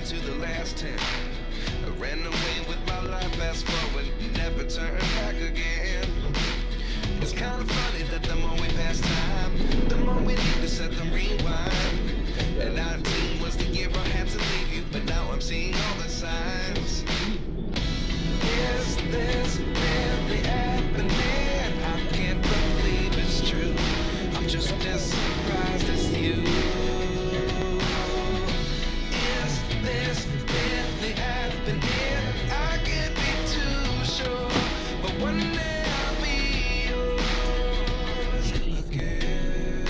to the last 10. I ran away with my life, fast forward, never turn back again. It's kind of funny that the more we pass time, the more we need to set the rewind. And 19 was the year I had to leave you, but now I'm seeing all the signs. Is this really happening? I can't believe it's true. I'm just as surprised as you. Is this really happening? I can't be too sure, but one day I'll be yours again.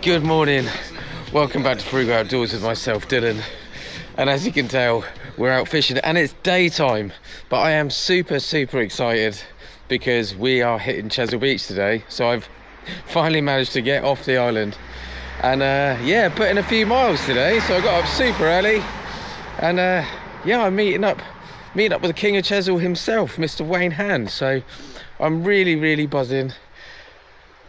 Good morning, welcome back to Frugal Outdoors with myself, Dylan. And as you can tell, we're out fishing and it's daytime, but I am super excited because we are hitting Chesil Beach today. So I've finally managed to get off the island and yeah, put in a few miles today. So I got up super early and yeah, I'm meeting up with the king of Chesil himself, Mr. Wayne Hand. So I'm really buzzing.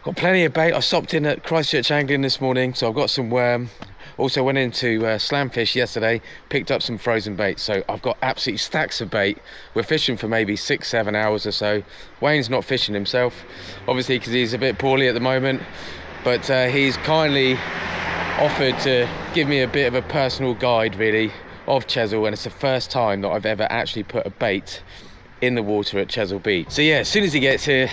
Got plenty of bait. I stopped in at Christchurch Angling this morning, so I've got some worm. Also went into Slamfish yesterday, picked up some frozen bait. So I've got absolutely stacks of bait. We're fishing for maybe 6-7 hours or so. Wayne's not fishing himself, obviously because he's a bit poorly at the moment, but he's kindly offered to give me a bit of a personal guide really of Chesil, and it's the first time that I've ever actually put a bait in the water at Chesil Beach. So yeah, as soon as he gets here,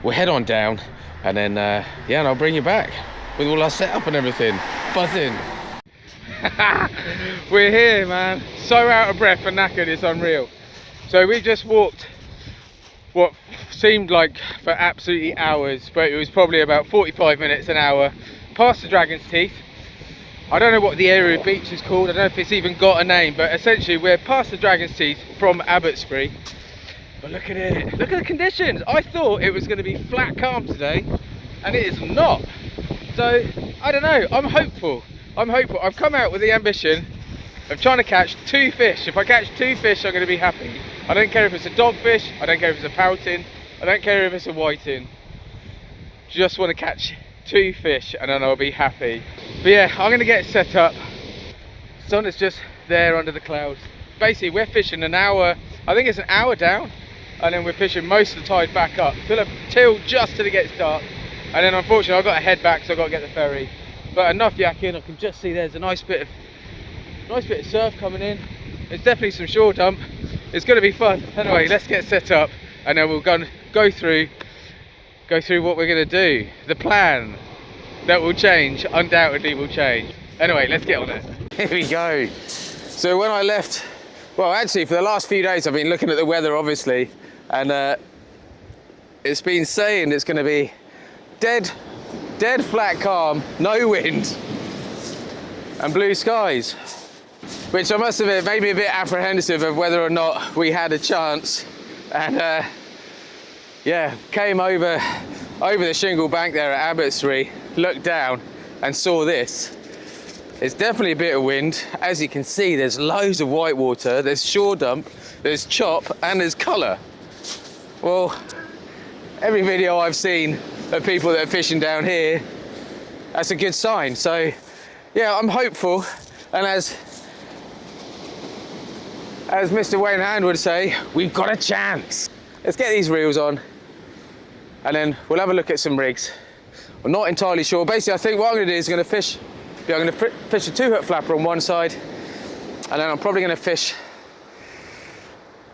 we'll head on down. And then, yeah, and I'll bring you back with all our setup and everything. Buzzing. We're here, man. So out of breath and knackered, it's unreal. So we just walked what seemed like for absolutely hours, but it was probably about 45 minutes, an hour, past the Dragon's Teeth. I don't know what the area of beach is called. I don't know if it's even got a name, but essentially we're past the Dragon's Teeth from Abbotsbury. But look at it, look at the conditions. I thought it was going to be flat calm today, and it is not. So, I don't know, I'm hopeful. I've come out with the ambition of trying to catch 2 fish. If I catch 2 fish, I'm going to be happy. I don't care if it's a dogfish, I don't care if it's a pouting, I don't care if it's a whiting. Just want to catch 2 fish and then I'll be happy. But yeah, I'm going to get set up. Sun is just there under the clouds. Basically, we're fishing an hour, I think it's an hour down, and then we're fishing most of the tide back up till just till it gets dark, and then unfortunately I've got to head back, so I've got to get the ferry. But enough yakking. I can just see there's a nice bit of surf coming in. It's definitely some shore dump. It's going to be fun. Anyway, let's get set up and then we'll go through what we're going to do. The plan that will change, undoubtedly will change. Anyway, let's get on it. Here we go. So when I left, well, actually, for the last few days, I've been looking at the weather, obviously, and it's been saying it's going to be dead flat calm, no wind, and blue skies, which I must admit made me a bit apprehensive of whether or not we had a chance. And yeah, came over the shingle bank there at Abbotsbury, looked down, and saw this. It's definitely a bit of wind. As you can see, there's loads of white water, there's shore dump, there's chop, and there's colour. Well, every video I've seen of people that are fishing down here, that's a good sign. So, yeah, I'm hopeful. And as Mr. Wayne Hand would say, we've got a chance. Let's get these reels on, and then we'll have a look at some rigs. I'm not entirely sure. Basically, I think what I'm going to do is I'm going to fish a 2-hook flapper on one side, and then I'm probably going to fish,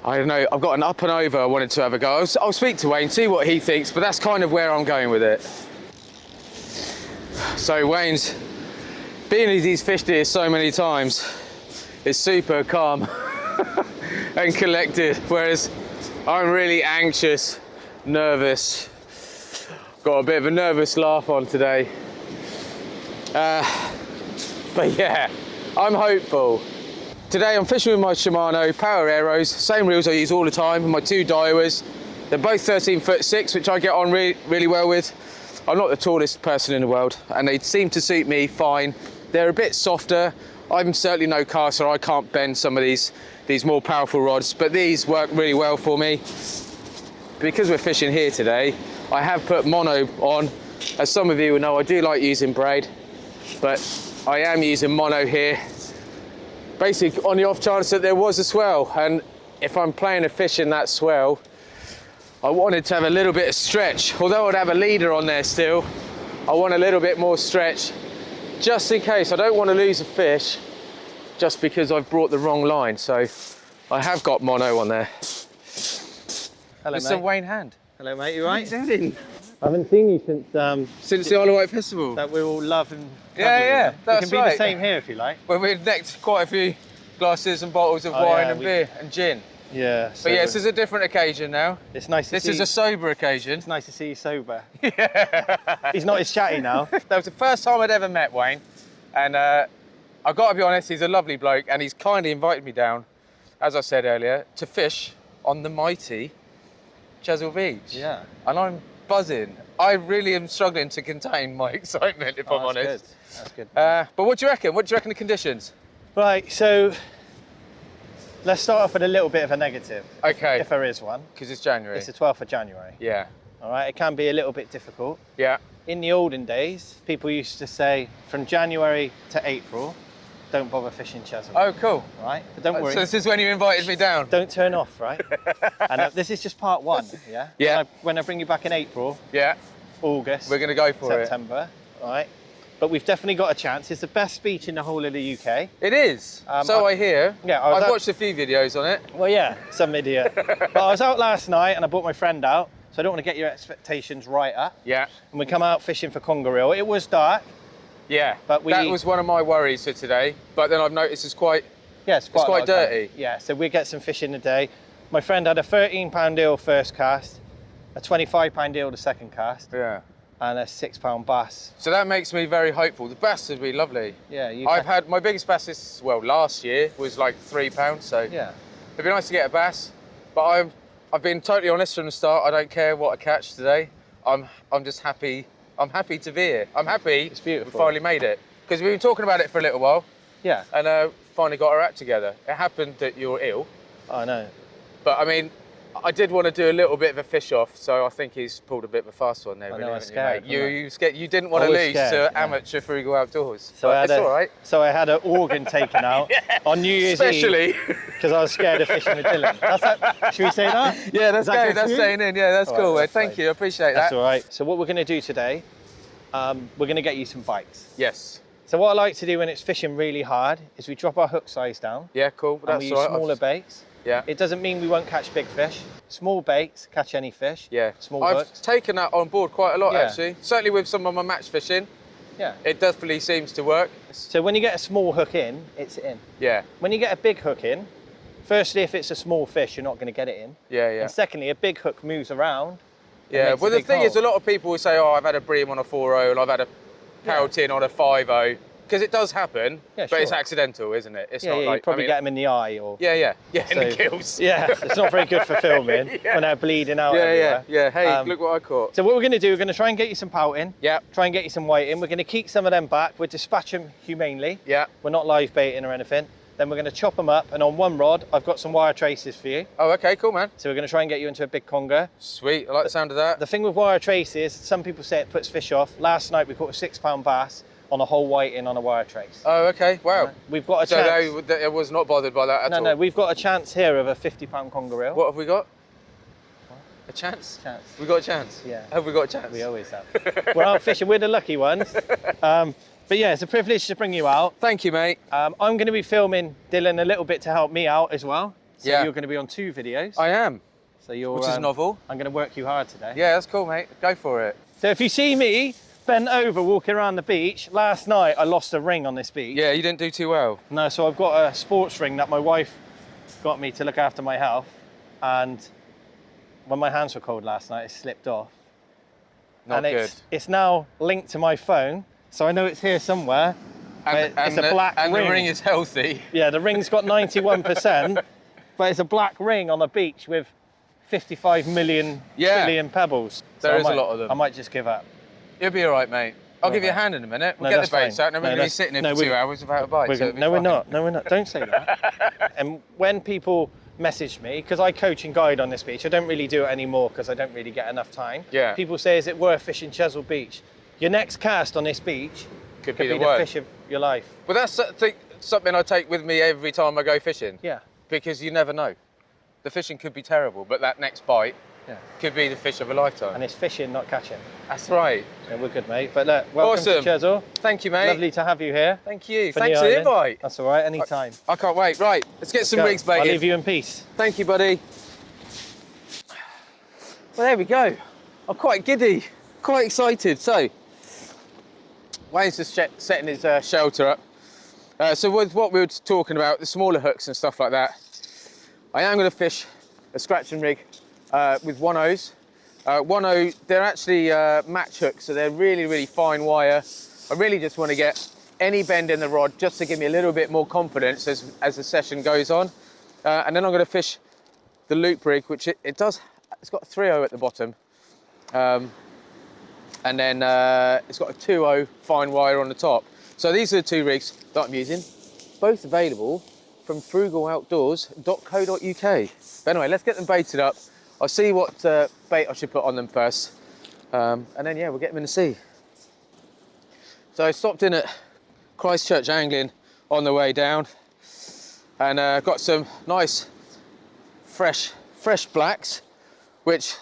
I don't know, I've got an up and over I wanted to have a go. I'll speak to Wayne, see what he thinks, but that's kind of where I'm going with it. So Wayne's been as he's fished here so many times, is super calm and collected, whereas I'm really anxious, nervous, got a bit of a nervous laugh on today. But yeah, I'm hopeful. Today I'm fishing with my Shimano Power Arrows, same reels I use all the time, my 2 Daiwas. They're both 13'6", which I get on really well with. I'm not the tallest person in the world, and they seem to suit me fine. They're a bit softer. I'm certainly no caster, I can't bend some of these more powerful rods, but these work really well for me. because we're fishing here today, I have put mono on. As some of you will know, I do like using braid, but I am using mono here, basically on the off chance that there was a swell. And if I'm playing a fish in that swell, I wanted to have a little bit of stretch. Although I'd have a leader on there still, I want a little bit more stretch, just in case. I don't want to lose a fish just because I've brought the wrong line. So I have got mono on there. Hello, Mr. mate. Wayne Hand. Hello, mate. You right? What are you doing? I haven't seen you since the Isle of Wight Festival. that we all love and Yeah, that's it can be right. the same here if you like. When we necked quite a few glasses and bottles of Oh, wine yeah, and beer and gin. Yeah. But yeah, this is a different occasion now. it's nice to This see. is a sober occasion. It's nice to see you sober. Yeah. He's not as chatty now. That was the first time I'd ever met Wayne, and I've got to be honest, he's a lovely bloke, and he's kindly invited me down, as I said earlier, to fish on the mighty Chesil Beach. Yeah. And I'm buzzing. I really am struggling to contain my excitement, if I'm honest. That's good. But what do you reckon? What do you reckon the conditions? Right. So let's start off with a little bit of a negative, Okay, if there is one. because it's January. It's the 12th of January. Yeah, All right. It can be a little bit difficult. yeah. In the olden days, people used to say from January to April, don't bother fishing Chesil. Oh, cool. Right. But don't worry. So this is when you invited me down. Don't turn off, right? And this is just part one, yeah? Yeah. When I bring you back in April, Yeah, August, we're going to go for September, all right? But we've definitely got a chance. It's the best beach in the whole of the UK. it. It is. So I hear. Yeah, I was I've out- watched a few videos on it. Well, yeah, some idiot. But I was out last night and I brought my friend out, so I don't want to get your expectations right up. Yeah. And we come out fishing for conger eel. It was dark. Yeah, But that was one of my worries for today. But then I've noticed it's quite. Yeah, it's quite, quite a lot of time. dirty. Yeah, so we get some fish in a day. My friend had a 13-pound eel first cast, a 25-pound eel the second cast, Yeah. and a 6-pound bass. So that makes me very hopeful. The bass would be lovely. Yeah, I've had my biggest bass last year was like £3. So Yeah. it'd be nice to get a bass. But I've been totally honest from the start. I don't care what I catch today. I'm just happy. I'm happy to be here. I'm happy. It's beautiful. We finally made it because we've been talking about it for a little while, Yeah. and finally got our act together. It happened that you were ill, I know. but I mean, I did want to do a little bit of a fish off, so I think he's pulled a bit of a fast one there. I really, know, I was haven't you, mate? scared, wasn't You scared. You didn't want I to was lose scared, to yeah. amateur frugal outdoors. So But it's all right. So I had an organ taken out on New Year's Especially. Eve because I was scared of fishing with Dylan. Should we say that? Yeah, that's Is that good. good That's for you? staying in. Yeah, that's All cool. right, that's Thank fine. you. I appreciate That's that. all right. So what we're going to do today, we're going to get you some bites. Yes. So what I like to do when it's fishing really hard is we drop our hook size down Yeah, cool. and That's we use all right. smaller baits. Yeah. It doesn't mean we won't catch big fish. Small baits catch any fish. Yeah. Small I've hooks. taken that on board quite a lot, Yeah. actually. Certainly with some of my match fishing, Yeah. it definitely seems to work. So when you get a small hook in, it's in. Yeah. When you get a big hook in, firstly, if it's a small fish, you're not going to get it in. Yeah, yeah. And secondly, a big hook moves around. and Yeah, makes a well, the big thing is, a hole. lot of people will say, oh, I've had a bream on a 4.0 and I've had a pouting on a 5.0. Because it does happen, Yeah, but it's sure. accidental, isn't it? It's Yeah, not yeah, like, you probably I mean, get them in the eye or. Yeah, in the So- gills. Yeah, it's not very good for filming Yeah. when they're bleeding out Yeah, everywhere. yeah. Hey, Um, look what I caught. So what we're going to do, we're going to try and get you some pouting. Yeah, Try and get you some whiting. We're going to keep some of them back. We'll dispatch them humanely. yeah. We're not live baiting or anything. Then we're going to chop them up, and on one rod, I've got some wire traces for you. Oh, okay, cool, man. So we're going to try and get you into a big conger. Sweet, I like the sound of that. The thing with wire traces, some people say it puts fish off. Last night we caught a 6-pound bass on a whole whiting on a wire trace. Oh, okay, wow. We've got a So chance. I was not bothered by that at all. No, we've got a chance here of a 50-pound conger eel. What have we got? A chance? Chance. We got a chance? Yeah. Have we got a chance? We always have. We're out fishing. We're the lucky ones. But yeah, it's a privilege to bring you out. Thank you, mate. I'm going to be filming Dylan a little bit to help me out as well. So Yeah. you're going to be on 2 videos. I am, So you're. which is novel. I'm going to work you hard today. Yeah, that's cool, mate. Go for it. So if you see me bent over walking around the beach, last night I lost a ring on this beach. Yeah, you didn't do too well. No, so I've got a sports ring that my wife got me to look after my health, and when my hands were cold last night, it slipped off. Not and good. It's now linked to my phone, so I know it's here somewhere. And, It's a black and ring. the ring is healthy. Yeah, the ring's got 91%, but it's a black ring on a beach with 55 million Yeah. trillion pebbles. There I is a might- lot of them. I might just give up. You'll be all right, mate. I'll All give you a right. hand in a minute. We'll No, get that's the baits fine. out, and then we're No, going to be that's- sitting here no, for 2 hours without a bite. so it'll be No, we're fine. not. No, we're not. Don't say that. And when people messaged me, because I coach and guide on this beach. I don't really do it anymore because I don't really get enough time. Yeah. People say, is it worth fishing Chesil Beach? Your next cast on this beach Could be be the fish of your life. But that's something I take with me every time I go fishing. Yeah. Because you never know. The fishing could be terrible, but that next bite could be the fish of a lifetime. And it's fishing, not catching. That's right. So we're good, mate. But look, welcome to Chesil. Thank you, mate. Lovely to have you here. Thank you. Thanks for the invite. That's all right, anytime. I can't wait. Right, let's get some rigs baited. I'll leave you in peace. Thank you, buddy. Well, there we go. I'm quite giddy, quite excited. So, Wayne's just setting his shelter up. So with what we were talking about, the smaller hooks and stuff like that, I am going to fish a scratch and rig with 1/0s. 1/0, they're actually match hooks, so they're really, really fine wire. I really just want to get any bend in the rod just to give me a little bit more confidence as the session goes on. And then I'm going to fish the loop rig, which it's got a 3/0 at the bottom. And then it's got a 2/0 fine wire on the top. So these are the two rigs that I'm using, both available from frugal.od.co.uk. But anyway, let's get them baited up. I'll see what bait I should put on them first. And then, yeah, we'll get them in the sea. So I stopped in at Christchurch Angling on the way down and got some nice fresh blacks, which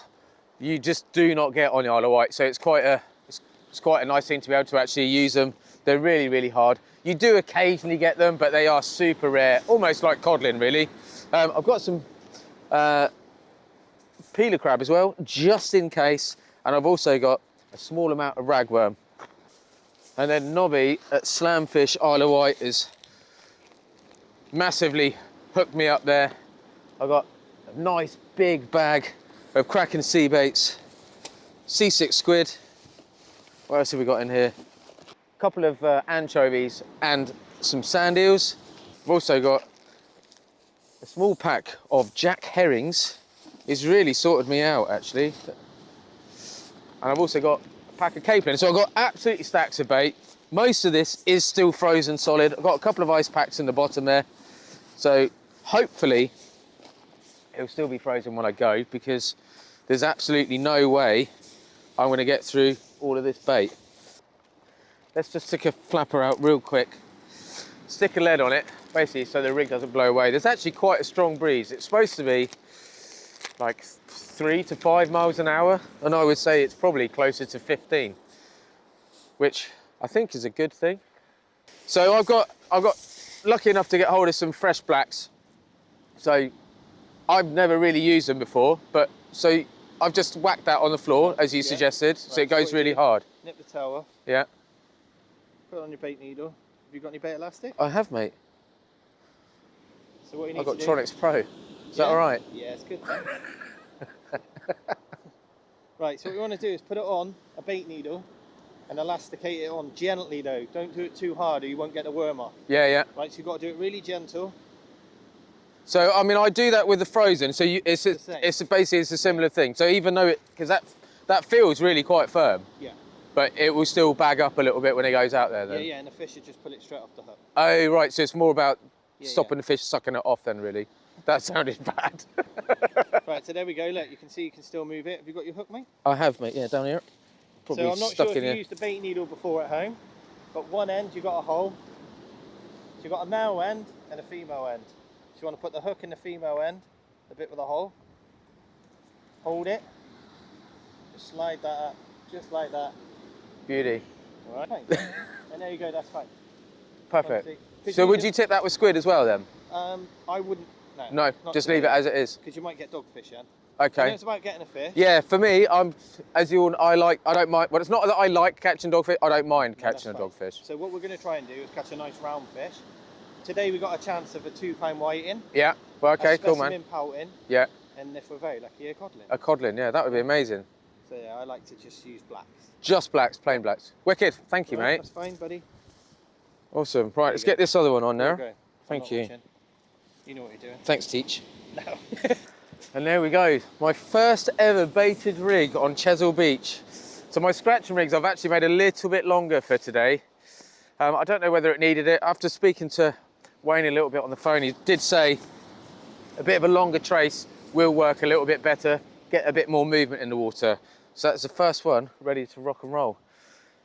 you just do not get on the Isle of Wight. So it's quite a nice thing to be able to actually use them. They're really, really hard. You do occasionally get them, but they are super rare, almost like codling, really. I've got some peeler crab as well, just in case. And I've also got a small amount of ragworm. And then Nobby at Slamfish Isle of Wight is massively hooked me up there. I've got a nice big bag of Kraken sea baits, C6 squid. What else have we got in here? A couple of anchovies and some sand eels. I've also got a small pack of jack herrings. It's really sorted me out, actually. And I've also got a pack of capelin. So I've got absolutely stacks of bait. Most of this is still frozen solid. I've got a couple of ice packs in the bottom there. So hopefully it'll still be frozen when I go, because there's absolutely no way I'm going to get through all of this bait. Let's just stick a flapper out real quick. Stick a lead on it, basically so the rig doesn't blow away. There's actually quite a strong breeze. It's supposed to be like 3 to 5 miles an hour, and I would say it's probably closer to 15, which I think is a good thing. So I've got lucky enough to get hold of some fresh blacks. So I've never really used them before, but so I've just whacked that on the floor as you suggested, so it goes really hard. Nip the tail off. Yeah. Put it on your bait needle. Have you got any bait elastic? I have, mate. So what you need I've got to do... Tronics Pro. Is that all right? Yeah, it's good. Right, so what you want to do is put it on a bait needle and elasticate it on gently though. Don't do it too hard or you won't get the worm off. Yeah, yeah. Right, so you've got to do it really gentle. So, I mean, I do that with the frozen, so it's basically a similar thing. So even though because that feels really quite firm. Yeah. But it will still bag up a little bit when it goes out there then? Yeah, and the fish should just pull it straight off the hook. Oh, right, so it's more about stopping the fish sucking it off then, really. That sounded bad. Right, so there we go, look, you can see you can still move it. Have you got your hook, mate? I have, mate, yeah, down here. Probably so I'm not stuck sure if in you here. used a bait needle before at home, but one end you've got a hole. So you've got a male end and a female end. So you want to put the hook in the female end, the bit with a hole. Hold it. Just slide that up, just like that. Beauty. All right, and there you go, that's fine. Perfect. So would you tip that with squid as well then? I wouldn't, no, just leave it as it is. Because you might get dogfish, yeah? Okay. I know it's about getting a fish. Yeah, for me, I don't mind, well, it's not that I like catching dogfish, I don't mind catching a dogfish. So what we're going to try and do is catch a nice round fish. Today we got a chance of a 2-pound whiting. Yeah, well, okay, cool, man. A specimen pouting. Yeah. And if we're very lucky, a codling. A codling, yeah, that would be amazing. So yeah, I like to just use blacks. Just blacks, plain blacks. Wicked, thank you, mate. That's fine, buddy. Awesome. Right, let's get this other one on there. Thank you. Watching. You know what you're doing. Thanks, Teach. No. And there we go. My first ever baited rig on Chesil Beach. So my scratching rigs I've actually made a little bit longer for today. I don't know whether it needed it. After speaking to Wayne a little bit on the phone, he did say a bit of a longer trace will work a little bit better, get a bit more movement in the water. So that's the first one, ready to rock and roll.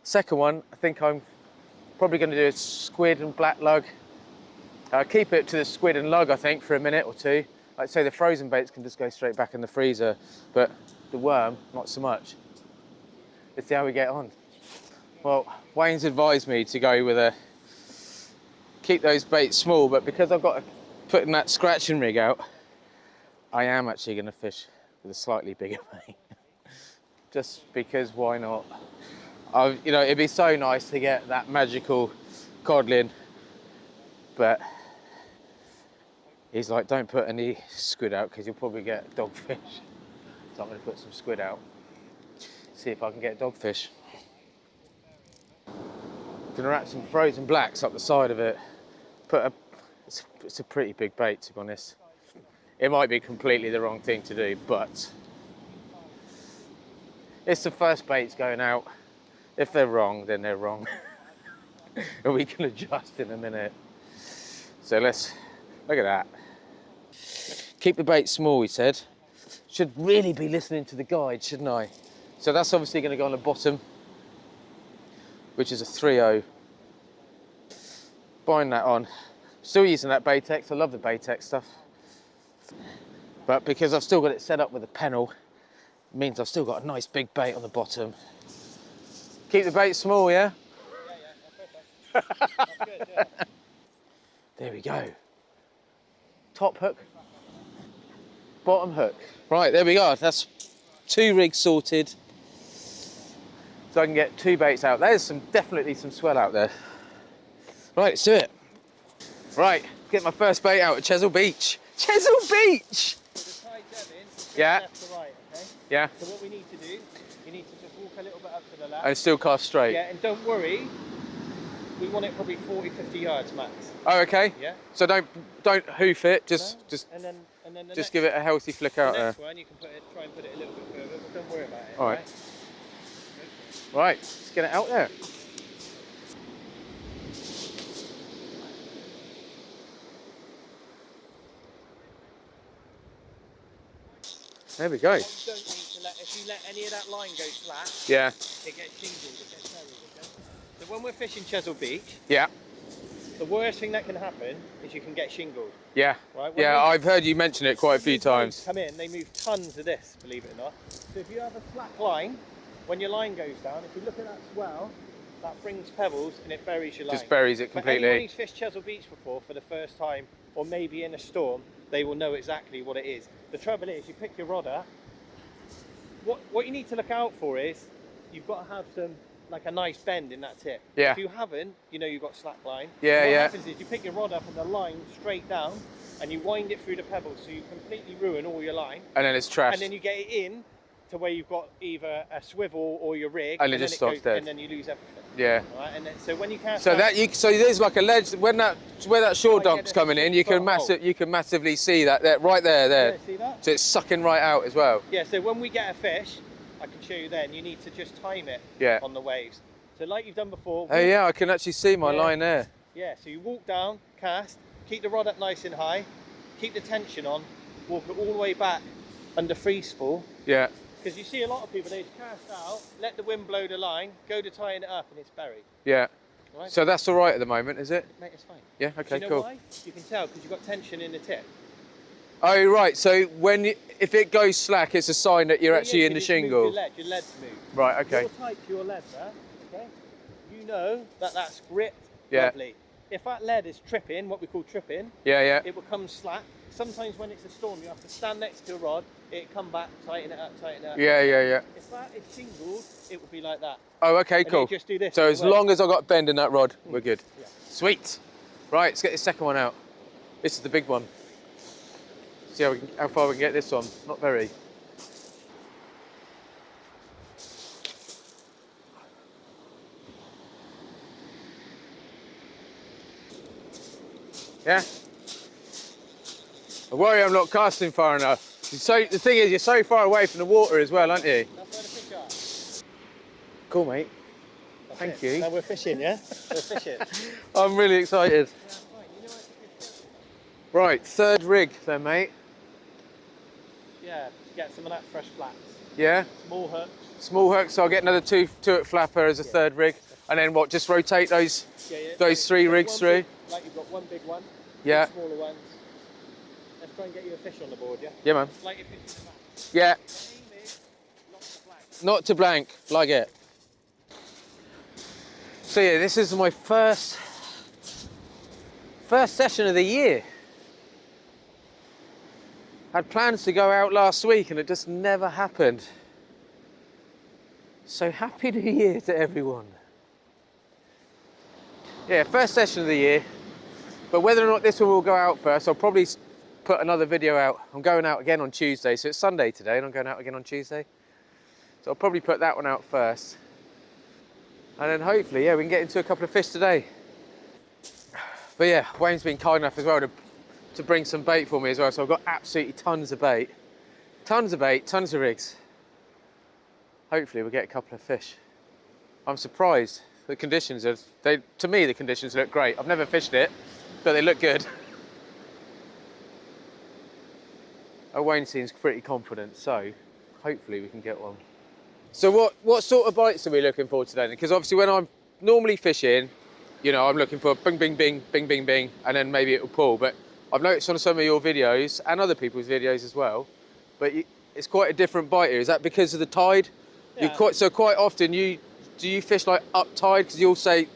Second one, I think I'm probably going to do a squid and black lug. Keep it to the squid and lug, I think, for a minute or two. Like say the frozen baits can just go straight back in the freezer, but the worm, not so much. Let's see how we get on. Well, Wayne's advised me to go with keep those baits small, but because I've got to put that scratching rig out, I am actually going to fish with a slightly bigger bait. Just because, why not? You know, it'd be so nice to get that magical codling, but he's like, don't put any squid out because you'll probably get dogfish. So I'm going to put some squid out, see if I can get dogfish. Gonna wrap some frozen blacks up the side of it. It's a pretty big bait, to be honest. It might be completely the wrong thing to do, but it's the first baits going out. If they're wrong, then they're wrong. And we can adjust in a minute. So let's look at that. Keep the bait small, he said. Should really be listening to the guide, shouldn't I? So that's obviously going to go on the bottom, which is a 3.0. Bind that on. Still using that Baitex. I love the Baitex stuff. But because I've still got it set up with a pennel, it means I've still got a nice big bait on the bottom. Keep the bait small, yeah? Yeah, that's perfect. That's good, yeah. There we go. Top hook, bottom hook. Right, there we go. That's 2 rigs sorted. So I can get 2 baits out. There's definitely some swell out there. Right, let's do it. Right, get my first bait out at Chesil Beach. Chesil Beach! So the tide Devon, Yeah. left to right, okay? Yeah. So what we need to do, you need to just walk a little bit up to the left. And still cast straight. Yeah, and don't worry, we want it probably 40, 50 yards max. Oh, okay. Yeah. So don't hoof it. Just And then the just next, give it a healthy flick out the there. next one, you can try and put it a little bit further, but don't worry about it. All right. Right, let's get it out there. There we go. What you don't need to if you let any of that line go flat, Yeah. it gets shingled, it gets buried, okay? So when we're fishing Chesil Beach, Yeah. the worst thing that can happen is you can get shingled. Yeah. Right? Yeah, I've heard you mention it quite a few times. Come in, they move tons of this, believe it or not. So if you have a slack line, when your line goes down, if you look at that swell, that brings pebbles and it buries your line. Just buries it For anyone completely. who's fished Chesil Beach before for the first time, or maybe in a storm, they will know exactly what it is. The trouble is, you pick your rod up, what you need to look out for is, you've got to have like a nice bend in that tip. Yeah. If you haven't, you know you've got slack line. Yeah, And what yeah. happens is you pick your rod up and the line straight down, and you wind it through the pebbles, so you completely ruin all your line. And then it's trash. And then you get it in to where you've got either a swivel or your rig, And it then just stops dead. and then you lose everything. Yeah. All right, and then, so when you cast So so there's like a ledge where that shore Like, yeah, dump's there's coming in. You a can hole. you can massively see that right there. Yeah, see that? So it's sucking right out as well. Yeah, so when we get a fish, I can show you then, you need to just time it Yeah. on the waves. So like you've done before. Oh yeah, I can actually see my Yeah. line there. Yeah, so you walk down, cast, keep the rod up nice and high, keep the tension on, walk it all the way back under freeze fall. Yeah. Because you see a lot of people, they just cast out, let the wind blow the line, go to tighten it up and it's buried. Yeah. All right? So that's all right at the moment, is it? Mate, it's fine. Yeah. Do Okay. you know Cool. why? You can tell because you've got tension in the tip. Oh right. So if it goes slack, it's a sign that you're Yeah, actually yeah, in the you just move shingle. Your lead's moved. Right. Okay. You're tight to your lead there, okay? You know that that's gripped, Yeah. lovely. If that lead is tripping, what we call tripping, Yeah. Yeah. it will come slack. Sometimes when it's a storm, you have to stand next to a rod, it come back, tighten it up, tighten it up. Yeah. Yeah. Yeah. If that is shingled, it will be like that. Oh. Okay. And Cool. you just do this. So all as the way. long as I got bend in that rod, we're good. Yeah. Sweet. Right. Let's get the second one out. This is the big one. See how far we can get this on. Not very. Yeah. I worry I'm not casting far enough. The thing is, you're so far away from the water as well, aren't you? That's where the fish are. Cool, mate. That's Thank it. you. Now we're fishing, yeah? We're fishing. I'm really excited. Yeah, fine. You know how to fish. Right, third rig then, mate. Yeah, to get some of that fresh flats. Yeah? Small hooks. Small hook, so I'll get another two-hook flapper as a Yeah. third rig. And then what, just rotate those Yeah. those three rigs through? Like you've got one big one, Yeah. two smaller ones. Let's try and get you a fish on the board, yeah? Yeah, man. Like your fish in the back. Yeah. The aim is not to flag. Not to blank, like it. So yeah, this is my first session of the year. Had plans to go out last week and it just never happened. So happy New Year to everyone. Yeah, first session of the year. But whether or not this one will go out first, I'll probably put another video out. I'm going out again on Tuesday, so it's Sunday today and I'm going out again on Tuesday. So I'll probably put that one out first. And then hopefully, yeah, we can get into a couple of fish today. But yeah, Wayne's been kind enough as well to bring some bait for me as well, so I've got absolutely tons of bait. Tons of bait, tons of rigs. Hopefully we'll get a couple of fish. I'm surprised. The conditions to me the conditions look great. I've never fished it, but they look good. Oh, Wayne seems pretty confident, so hopefully we can get one. So what sort of bites are we looking for today? Because obviously when I'm normally fishing, you know, I'm looking for bing, bing, bing, bing, bing, bing, and then maybe it'll pull. But I've noticed on some of your videos and other people's videos as well, but it's quite a different bite here. Is that because of the tide? Yeah. Quite often do you fish like up tide? Because you'll say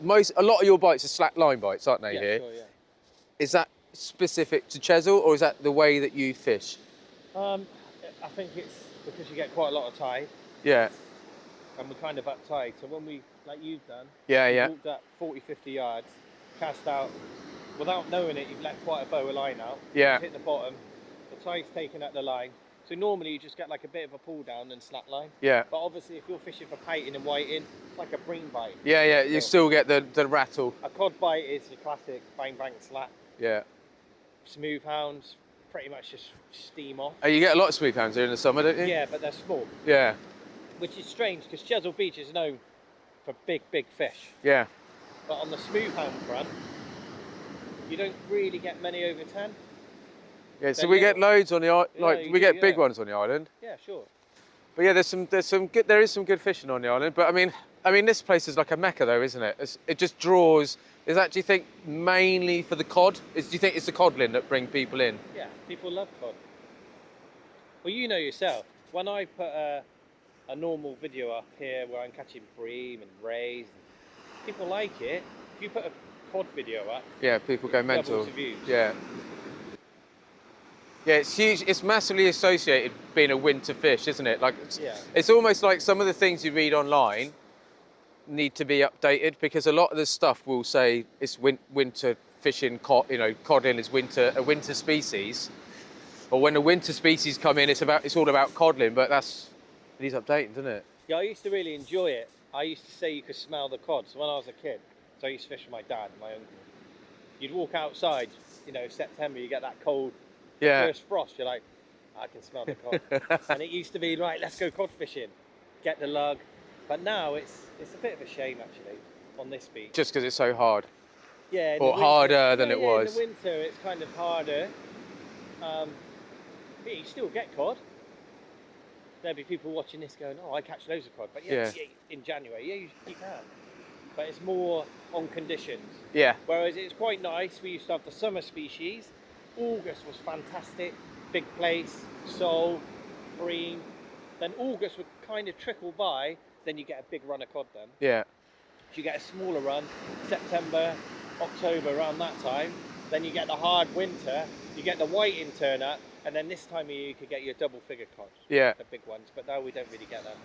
a lot of your bites are slack line bites, aren't they? Yeah, here. sure, yeah. Is that specific to Chesil, or is that the way that you fish? I think it's because you get quite a lot of tide. Yeah. And we're kind of up tide. So when we, like you've done, Yeah. walked up 40, 50 yards, cast out, without knowing it, you've let quite a bow of line out. Yeah. Hit the bottom, the tide's taken up the line. So normally you just get like a bit of a pull down and slack line. Yeah. But obviously if you're fishing for painting and whiting, it's like a bream bite. Yeah, you still get the rattle. A cod bite is your classic bang bang slap. Yeah. Smooth hounds, pretty much just steam off. Oh, you get a lot of smooth hounds here in the summer, don't you? Yeah, but they're small. Yeah. Which is strange because Chesil Beach is known for big fish. Yeah. But on the smooth hound front, you don't really get many over 10. Yeah, so They're we get little. loads on the island, you we do, get big yeah. ones on the island. Yeah, sure. But yeah, there is some good fishing on the island. But I mean, this place is like a mecca, though, isn't it? It just draws. Is that, do you think, mainly for the cod? Do you think it's the codling that bring people in? Yeah, people love cod. Well, you know yourself. When I put a normal video up here where I'm catching bream and rays, people like it. If you put a cod video up, Yeah, people go mental. doubles the views. Yeah. Yeah, it's huge. It's massively associated being a winter fish, isn't it? Like, it's almost like some of the things you read online need to be updated, because a lot of the stuff will say it's winter fishing. Codling is a winter species, or when the winter species come in, it's all about codling. But it needs updating, doesn't it? Yeah, I used to really enjoy it. I used to say you could smell the cod. So when I was a kid, so I used to fish with my dad and my uncle. You'd walk outside, September, you get that cold. Yeah. First frost, you're like, I can smell the cod. And it used to be, right, let's go cod fishing, get the lug. But now it's a bit of a shame, actually, on this beach. Just because it's so hard. Yeah. Or harder than it was. In the winter, it's kind of harder. But you still get cod. There'll be people watching this going, oh, I catch loads of cod. But yeah. In January, you can. But it's more on conditions. Yeah. Whereas it's quite nice. We used to have the summer species. August was fantastic, big place, sole, bream. Then August would kind of trickle by, then you get a big run of cod then. Yeah. So you get a smaller run, September, October, around that time. Then you get the hard winter, you get the whiting turn up, and then this time of year you could get your double figure cod. Yeah. The big ones, but now we don't really get them.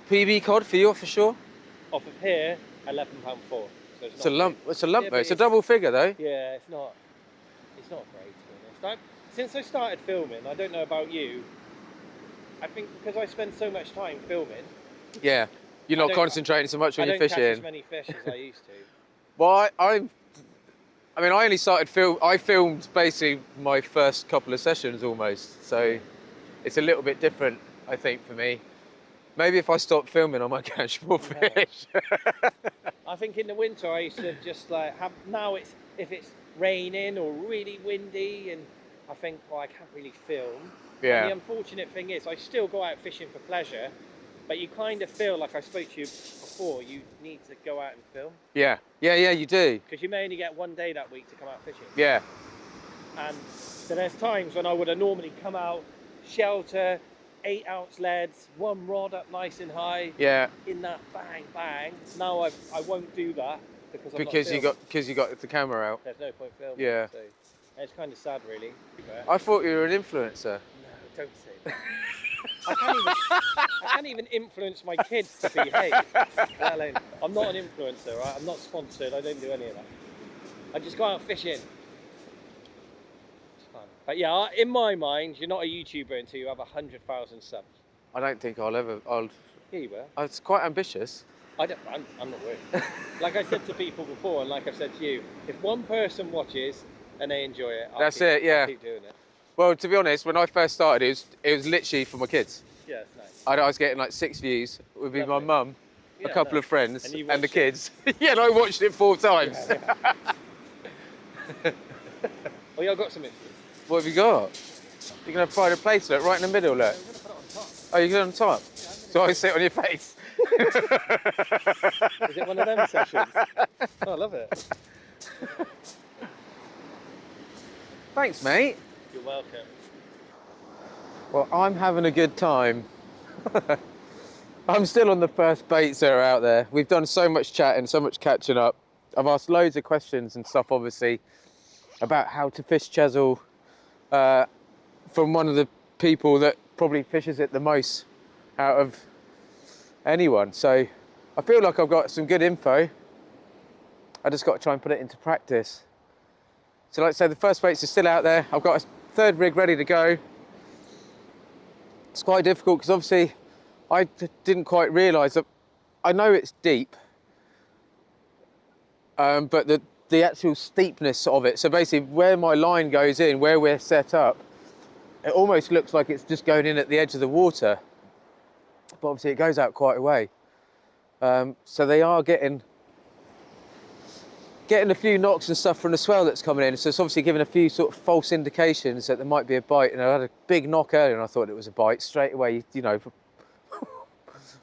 PB cod for you, for sure? Off of here, £11.4. So It's a lump, Yeah, though. It's a double figure, though. Yeah, it's not great, to be honest. Since I started filming, I don't know about you, I think because I spend so much time filming. Yeah, you're not concentrating so much when you're fishing. I don't catch as many fish as I used to. Well, I only started I filmed basically my first couple of sessions almost, so it's a little bit different, I think, for me. Maybe if I stop filming, I might catch more fish. I think in the winter I used to just like have. Now if it's raining or really windy, and I think, well, I can't really film. Yeah. And the unfortunate thing is, I still go out fishing for pleasure, but you kind of feel like I spoke to you before, you need to go out and film. Yeah. Yeah, yeah, you do. Because you may only get one day that week to come out fishing. Yeah. And so there's times when I would have normally come out, shelter, 8-ounce leads, one rod up nice and high. Yeah. In that bang, bang. Now I won't do that because I'm Because you got the camera out. There's no point filming. Yeah. So it's kind of sad, really. I thought you were an influencer. No, don't say that. I can't even influence my kids to behave. Let alone, I'm not an influencer, right? I'm not sponsored. I don't do any of that. I just go out fishing. It's fun. But yeah, in my mind, you're not a YouTuber until you have 100,000 subs. I don't think I'll. Yeah, you will. It's quite ambitious. I'm not worried. Like I said to people before, and like I've said to you, if one person watches and they enjoy it, I'll keep doing it. Well, to be honest, when I first started, it was literally for my kids. Yeah, it's nice. I was getting like 6 views with my mum, a couple of friends, and the kids. Yeah, and I watched it 4 times. Yeah. Oh yeah, I've got something. What have you got? You're going to find a place, look, right in the middle, look. I'm going to put it on top. Oh, you're going to put it on top? Yeah, so I sit on your face. Is it one of them sessions? Oh, I love it. Thanks, mate. You're welcome. Well, I'm having a good time. I'm still on the first baits that are out there. We've done so much chatting, so much catching up. I've asked loads of questions and stuff, obviously, about how to fish Chesil from one of the people that probably fishes it the most out of anyone. So I feel like I've got some good info. I just got to try and put it into practice. So like I say, the first baits are still out there. I've got a 3rd rig ready to go. It's quite difficult because obviously I didn't quite realise that. I know it's deep, but the actual steepness of it, so basically where my line goes in, where we're set up, it almost looks like it's just going in at the edge of the water, but obviously it goes out quite a way. So they are getting a few knocks and stuff from the swell that's coming in, so it's obviously giving a few sort of false indications that there might be a bite. And I had a big knock earlier and I thought it was a bite straight away. You know,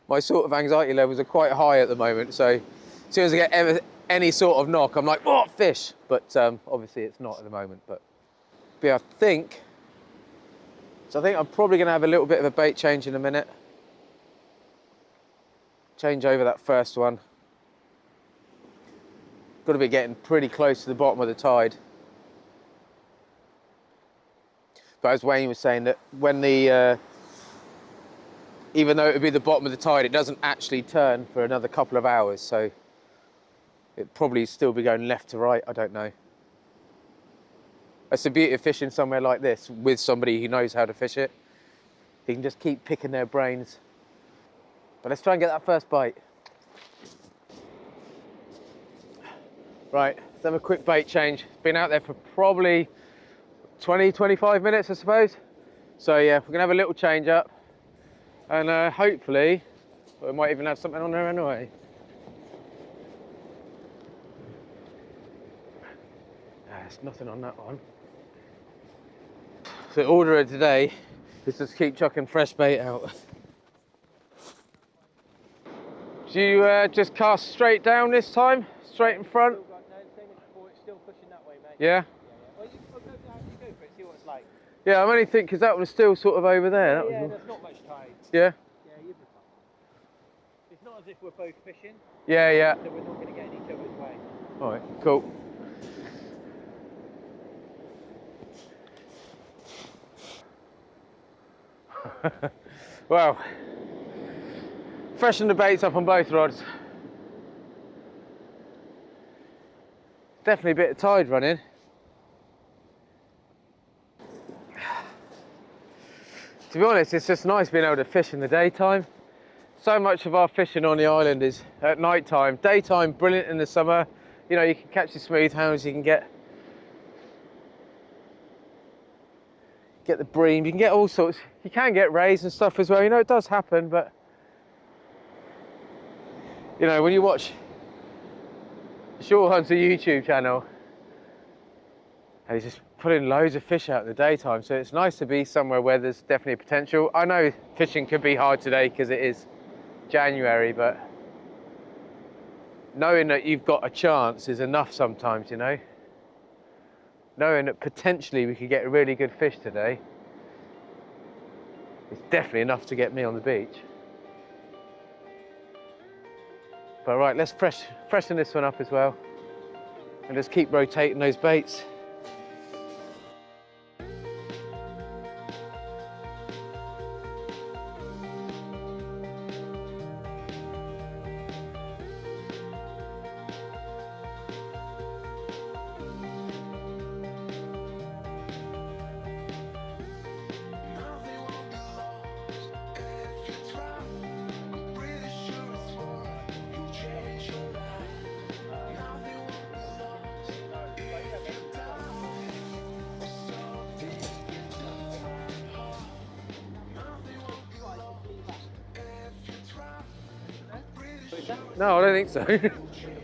my sort of anxiety levels are quite high at the moment, so as soon as I get any sort of knock, I'm like, oh, fish. But obviously it's not at the moment. But yeah, I think I'm probably going to have a little bit of a bait change in a minute. Change over that first one. Got to be getting pretty close to the bottom of the tide. But as Wayne was saying, that when even though it would be the bottom of the tide, it doesn't actually turn for another couple of hours, so it'd probably still be going left to right, I don't know. That's the beauty of fishing somewhere like this with somebody who knows how to fish it. You can just keep picking their brains. But let's try and get that first bite. Right, let's have a quick bait change. Been out there for probably 20-25 minutes, I suppose. So yeah, we're gonna have a little change up, and hopefully we might even have something on there anyway. There's nothing on that one. So the order of today is just keep chucking fresh bait out. Do you just cast straight down this time? Straight in front? It's still pushing that way, mate. Yeah? Well, you go for it, see what it's like. Yeah, I'm only thinking because that one's still sort of over there. Yeah, there's not much tide. Yeah? Yeah, you'll be fine. It's not as if we're both fishing. Yeah, yeah. So we're not going to get in each other's way. All right, cool. Well, freshen the baits up on both rods. Definitely a bit of tide running. To be honest, it's just nice being able to fish in the daytime. So much of our fishing on the island is at night time. Daytime, brilliant in the summer. You know, you can catch the smooth hounds, you can get the bream, you can get all sorts. You can get rays and stuff as well. You know, it does happen, but you know, when you watch Short Hunter YouTube channel and he's just pulling loads of fish out in the daytime, so it's nice to be somewhere where there's definitely potential. I know fishing could be hard today because it is January, but knowing that you've got a chance is enough sometimes, you know. Knowing that potentially we could get a really good fish today is definitely enough to get me on the beach. But right, let's freshen this one up as well, and just keep rotating those baits. No, I don't think so.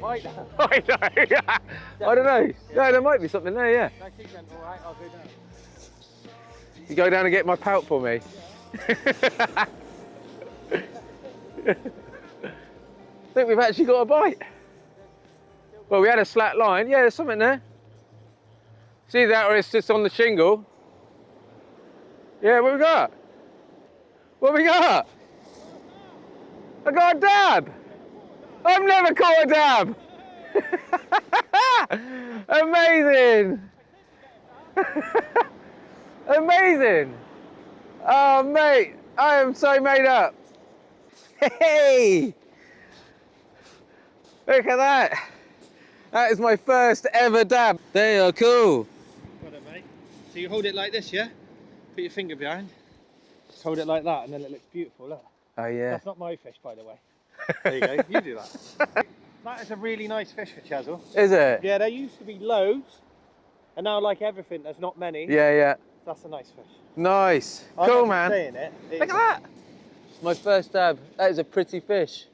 Right now. I know. I don't know. No, there might be something there, yeah. All right, I'll go down. You go down and get my pout for me. I think we've actually got a bite. Well, we had a slack line. Yeah, there's something there. See that, or it's just on the shingle. Yeah, what we got? What we got? I got a dab. I've never caught a dab. Amazing. Amazing. Oh, mate, I am so made up. Hey, look at that. That is my first ever dab. They are cool. Got it, mate. So you hold it like this, yeah? Put your finger behind. Just hold it like that, and then it looks beautiful, look. Oh, yeah. That's not my fish, by the way. There you go, you do that. That is a really nice fish for Chesil. Is it? Yeah, there used to be loads, and now, like everything, there's not many. Yeah, yeah. That's a nice fish. Nice. I'm Cool, not man. saying it. Look at that. My first dab. That is a pretty fish.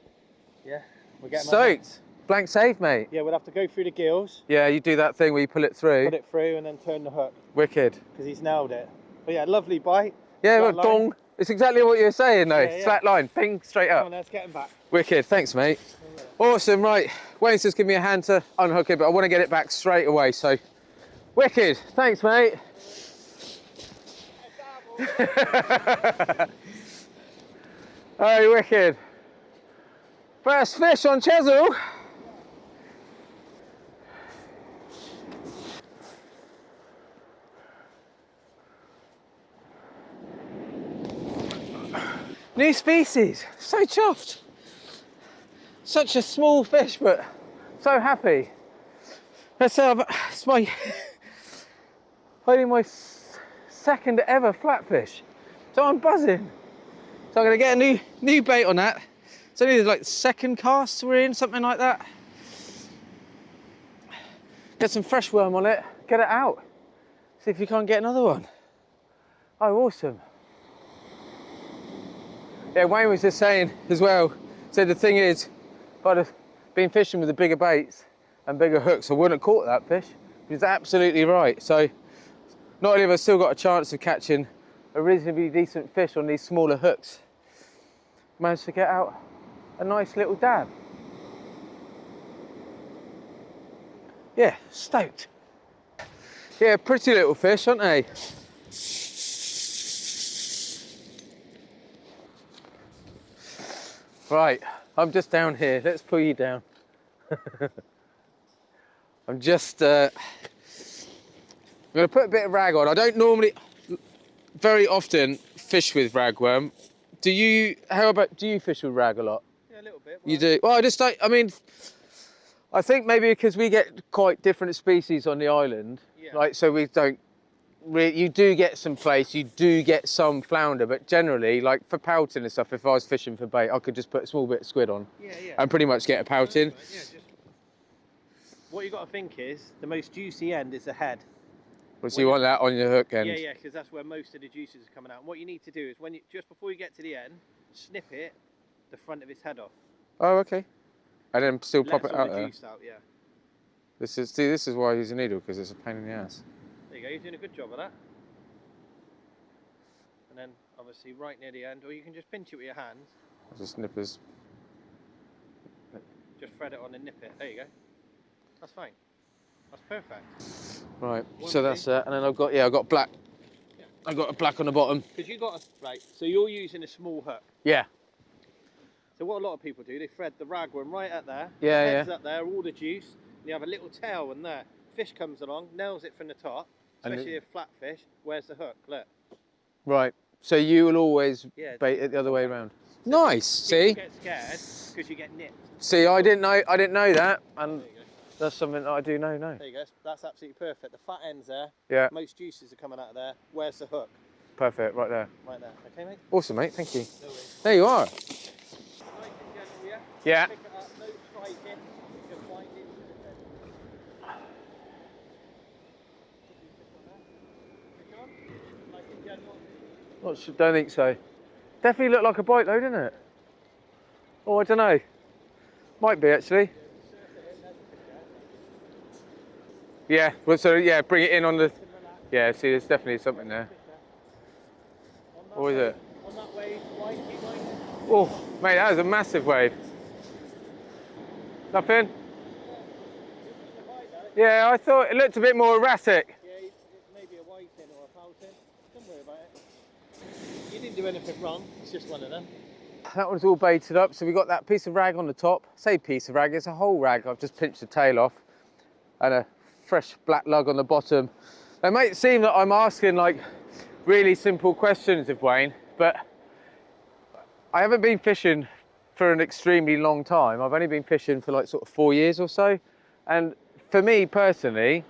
Yeah, we're getting Stoked. Blank safe, mate. Yeah, we'll have to go through the gills, Yeah, you do that thing where you pull it through. put it through, and then turn the hook, Wicked. because he's nailed it. But yeah, lovely bite. Yeah, Flat well, line. dong. It's exactly what you were saying, though. Yeah, yeah. Flat line, ping, straight Come up. on, let's get him back. Wicked, thanks, mate. Awesome, right. Wayne's just give me a hand to unhook it, but I want to get it back straight away, so. Wicked, thanks, mate. Oh, wicked. First fish on Chesil. New species, so chuffed. Such a small fish, but so happy. It's my only my second ever flatfish, so I'm buzzing. So I'm gonna get a new bait on that. It's only like the second cast we're in, something like that. Get some fresh worm on it, get it out. See if you can't get another one. Oh, awesome. Yeah, Wayne was just saying as well, said the thing is, if I'd have been fishing with the bigger baits and bigger hooks, I wouldn't have caught that fish. He's absolutely right. So not only have I still got a chance of catching a reasonably decent fish on these smaller hooks, managed to get out a nice little dab. Yeah, stoked. Yeah, pretty little fish, aren't they? Right, I'm just down here. Let's pull you down. I'm just I'm going to put a bit of rag on. I don't normally, very often, fish with ragworm. Do you fish with rag a lot? Yeah, a little bit. You do? Well, I think maybe because we get quite different species on the island, Yeah. like, so we don't really, you do get some place, you do get some flounder, but generally, like for pouting and stuff, if I was fishing for bait, I could just put a small bit of squid on and pretty much get a pouting. Yeah, what you got to think is, the most juicy end is the head. So you want that on your hook end? Yeah, because that's where most of the juices are coming out. And what you need to do is, just before you get to the end, snip it, the front of his head off. Oh, okay. And then still pop Lets it all out the there. juice out, yeah. This is why I use a needle, because it's a pain in the ass. There you go, you're doing a good job of that. And then obviously right near the end, or you can just pinch it with your hands. Just nippers. Just thread it on and nip it. There you go. That's fine. That's perfect. Right, One so that's that. And then I've got black. Yeah. I've got a black on the bottom. Because you got right. So you're using a small hook. Yeah. So what a lot of people do, they thread the rag one right up there. Yeah, the head's yeah. up there, all the juice. And you have a little tail in there. Fish comes along, nails it from the top. Especially a flat fish. Where's the hook? Look. Right. So you will always Yeah, bait it the other way around. Nice. See. People get scared because you get nipped. See, I didn't know that, and There you go. that's something that I do know now. There you go. That's absolutely perfect. The fat end's there. Yeah. Most juices are coming out of there. Where's the hook? Perfect. Right there. Right there. Okay, mate? Awesome, mate. Thank you. No worries. There you are. Nice and gentle, yeah? Yeah. Pick it up, no striking. Just wind it to the head. Pick on. Nice and gentle. Don't think so. Definitely looked like a bite though, didn't it? Oh, I don't know. Might be actually. Yeah. Well, so yeah, bring it in on the. Yeah. See, there's definitely something there. What is it? On that wave, wind, keep winding. Oh, mate, that was a massive wave. Nothing? Yeah, I thought it looked a bit more erratic. Yeah, it may be a whiting or a pouting. Don't worry about it. You didn't do anything wrong. It's just one of them. That one's all baited up, so we got that piece of rag on the top. Say piece of rag, it's a whole rag. I've just pinched the tail off, and a fresh black lug on the bottom. It might seem that I'm asking like really simple questions of Wayne, but I haven't been fishing for an extremely long time. I've only been fishing for like sort of 4 years or so, and for me personally,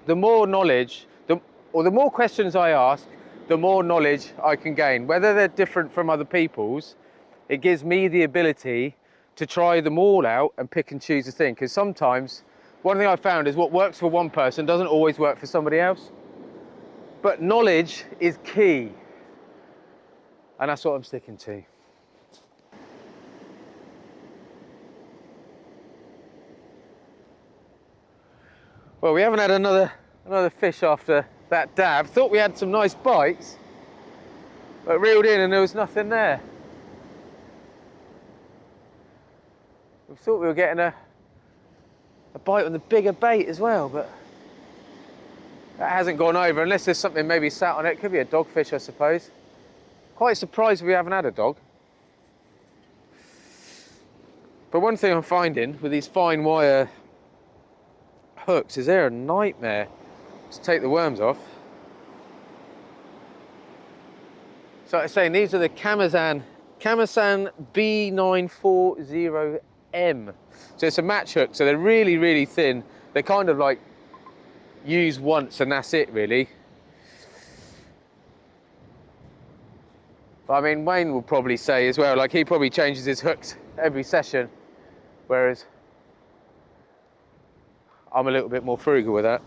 the more knowledge, the more questions I ask, the more knowledge I can gain. Whether they're different from other people's, it gives me the ability to try them all out and pick and choose a thing. Because sometimes, one thing I found is what works for one person doesn't always work for somebody else. But knowledge is key. And that's what I'm sticking to. Well, we haven't had another fish after that dab. Thought we had some nice bites, but reeled in and there was nothing there. We thought we were getting a bite on the bigger bait as well, but that hasn't gone over unless there's something maybe sat on it. Could be a dogfish, I suppose. Quite surprised we haven't had a dog. But one thing I'm finding with these fine wire hooks is they're a nightmare to take the worms off. So I'm saying these are the Kamasan B940M. So it's a match hook, so they're really, really thin. They kind of like use once and that's it really. But I mean, Wayne will probably say as well, like he probably changes his hooks every session, whereas I'm a little bit more frugal with that.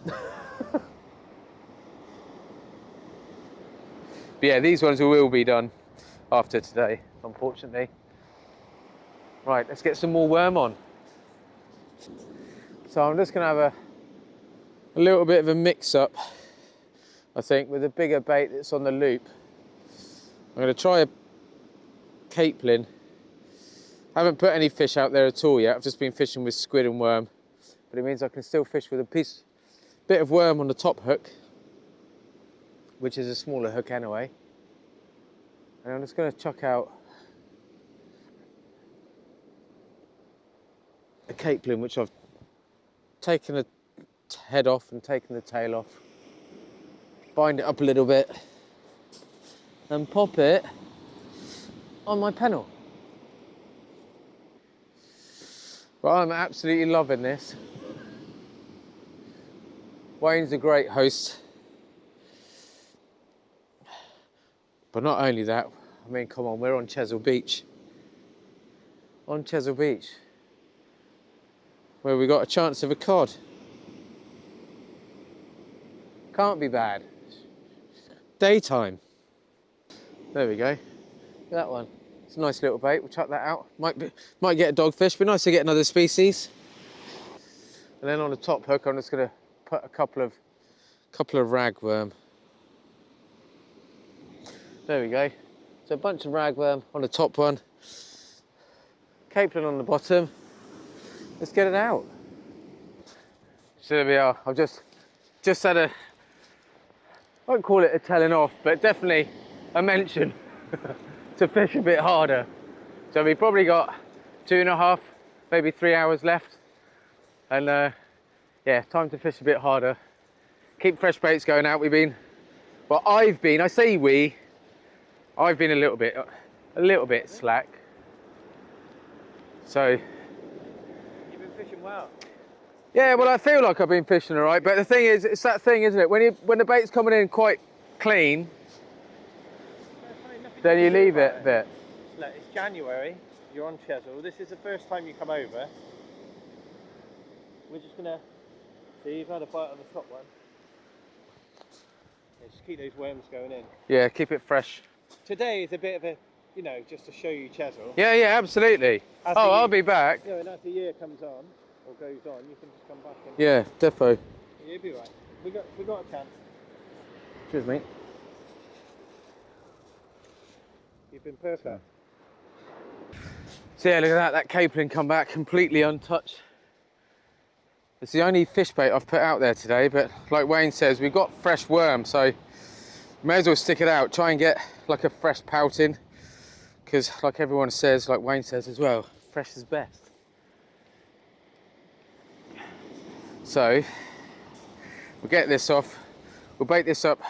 But yeah, these ones will be done after today, unfortunately. Right, let's get some more worm on. So I'm just gonna have a little bit of a mix up, I think, with a bigger bait that's on the loop. I'm gonna try a capelin. Haven't put any fish out there at all yet. I've just been fishing with squid and worm, but it means I can still fish with a bit of worm on the top hook, which is a smaller hook anyway. And I'm just going to chuck out a capelin, which I've taken the head off and taken the tail off. Bind it up a little bit and pop it on my pennel. But I'm absolutely loving this. Wayne's a great host. But not only that, I mean, come on, we're on Chesil Beach. On Chesil Beach, where we got a chance of a cod. Can't be bad. Daytime. There we go. Look at that one. It's a nice little bait. We'll chuck that out. Might get a dogfish. Be nice to get another species. And then on the top hook, I'm just going to put a couple of Couple of ragworm. There we go. So a bunch of ragworm on the top one. Capelin on the bottom. Let's get it out. So there we are. I've just had a, I won't call it a telling off, but definitely a mention to fish a bit harder. So we've probably got 2.5, maybe 3 hours left. And yeah, time to fish a bit harder. Keep fresh baits going out. I've been a little bit slack. So You've been fishing well. yeah, well, I feel like I've been fishing all right, but the thing is, it's that thing, isn't it? When the bait's coming in quite clean, then you leave it a bit. Look, it's January. You're on Chesil. This is the first time you come over. We're just gonna. See, you've had a bite on the top one. Yeah, just keep those worms going in. Yeah, keep it fresh. Today is a bit of a, you know, just to show you Chesil. Yeah, absolutely. I'll be back. Yeah, and as the year comes on or goes on, you can just come back and. Yeah, defo. You'll be right. We got a chance. Cheers, mate. You've been perfect. So yeah, look at that capelin come back completely untouched. It's the only fish bait I've put out there today, but like Wayne says, we've got fresh worm, so may as well stick it out. Try and get like a fresh pout in, because like everyone says, like Wayne says as well, fresh is best. So we'll get this off, we'll bait this up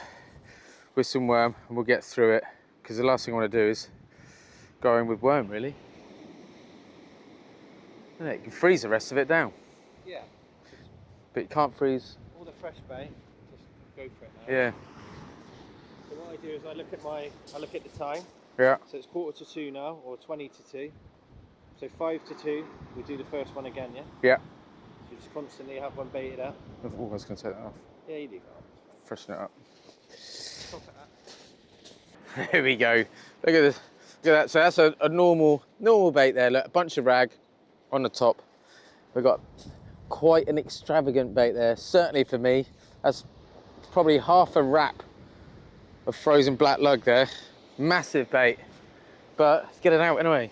with some worm and we'll get through it, because the last thing I want to do is go in with worm, really. And you can freeze the rest of it down. Yeah. But you can't freeze. All the fresh bait, just go for it now. Yeah. So what I do is I look at the time. Yeah. So it's 1:45 now, or 20:2. So 5:2, we do the first one again, yeah? Yeah. So you just constantly have one baited up. Oh, I was going to take that off. Yeah, you do. Freshen it up. Top it up. There we go. Look at this. Look at that. So that's a normal bait there. Look, a bunch of rag on the top. We've got quite an extravagant bait there. Certainly for me. That's probably half a wrap of frozen black lug there. Massive bait. But let's get it out anyway.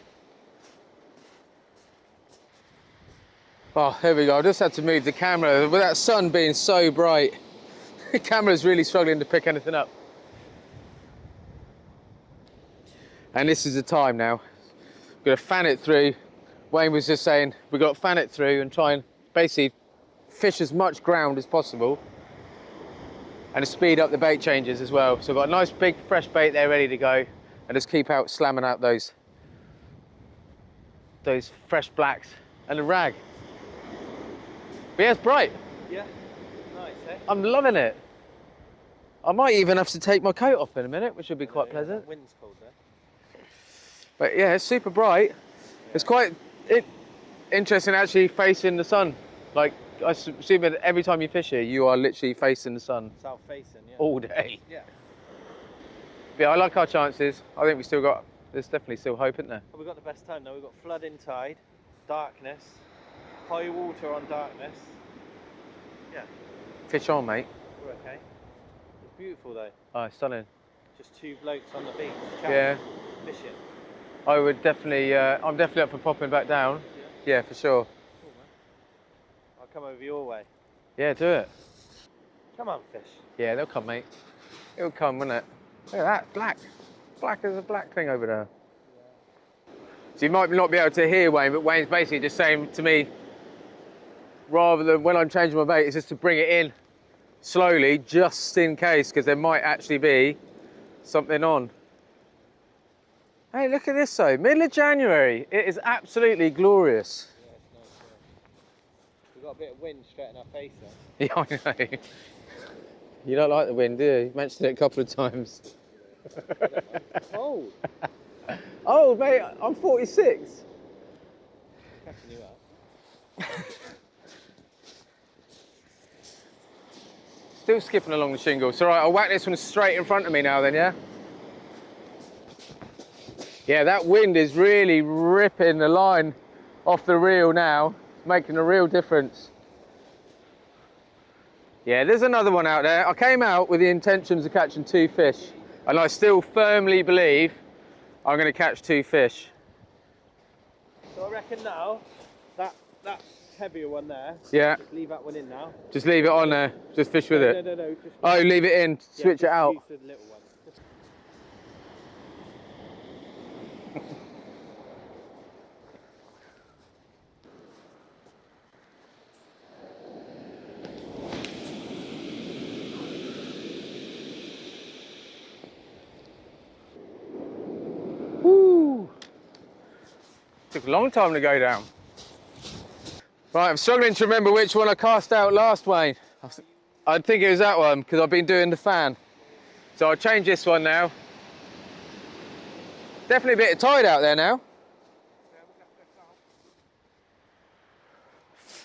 Oh, here we go. I just had to move the camera. With that sun being so bright, the camera's really struggling to pick anything up. And this is the time now. We're going to fan it through. Wayne was just saying we've got to fan it through and try and basically fish as much ground as possible and to speed up the bait changes as well. So I've got a nice big fresh bait there ready to go, and just keep out slamming out those fresh blacks and the rag. But yeah, it's bright. Yeah. Nice, eh? I'm loving it. I might even have to take my coat off in a minute, which would be quite pleasant. The wind's cold there. But yeah, it's super bright. Yeah. It's quite interesting actually facing the sun. Like, I assume that every time you fish here, you are literally facing the sun. South facing, yeah. All day. Yeah. But yeah, I like our chances. I think there's definitely still hope, isn't there? Well, we've got the best time now. We've got flooding tide, darkness, high water on darkness. Yeah. Fish on, mate. We're okay. It's beautiful though. Oh, stunning. Just two blokes on the beach, Yeah. fishing. I would definitely, I'm definitely up for popping back down. Yeah, for sure. Cool, man. I'll come over your way. Yeah, do it. Come on, fish. Yeah, they'll come, mate. It'll come, won't it? Look at that, black. Black as a black thing over there. Yeah. So you might not be able to hear Wayne, but Wayne's basically just saying to me, rather than when I'm changing my bait, is just to bring it in slowly, just in case, because there might actually be something on. Hey, look at this though, middle of January. It is absolutely glorious. Yeah, it's nice. Yeah. We've got a bit of wind straight in our face though. Yeah, I know. You don't like the wind, do you? You mentioned it a couple of times. Cold. Oh, mate, I'm 46. Catching you up. Still skipping along the shingle. It's all right, I'll whack this one straight in front of me now then, yeah? Yeah, that wind is really ripping the line off the reel now. It's making a real difference. Yeah, there's another one out there. I came out with the intentions of catching 2 fish, and I still firmly believe I'm going to catch 2 fish. So I reckon now, that heavier one there, Yeah. just leave that one in now. Just leave it on there, just fish with it. No, just Oh, leave it in, switch it out. use the little one. Woo! Took a long time to go down. Right, I'm struggling to remember which one I cast out last, Wayne. I think it was that one, because I've been doing the fan. So I'll change this one now. Definitely a bit of tide out there now.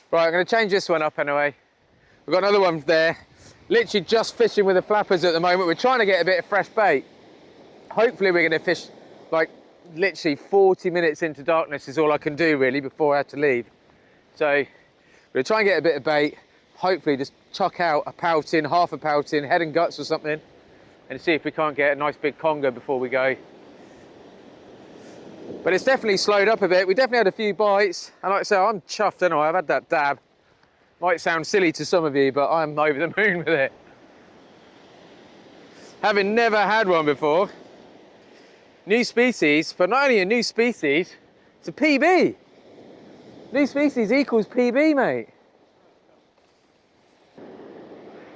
Right, I'm going to change this one up anyway. We've got another one there. Literally just fishing with the flappers at the moment. We're trying to get a bit of fresh bait. Hopefully we're going to fish like literally 40 minutes into darkness is all I can do really before I have to leave. So we're going to try and get a bit of bait. Hopefully just chuck out a pouting, half a pouting, head and guts or something, and see if we can't get a nice big conger before we go. But it's definitely slowed up a bit. We definitely had a few bites, and like I say, I'm chuffed anyway. I've had that dab. Might sound silly to some of you, but I'm over the moon with it. Having never had one before. New species, but not only a new species, it's a PB. New species equals PB, mate.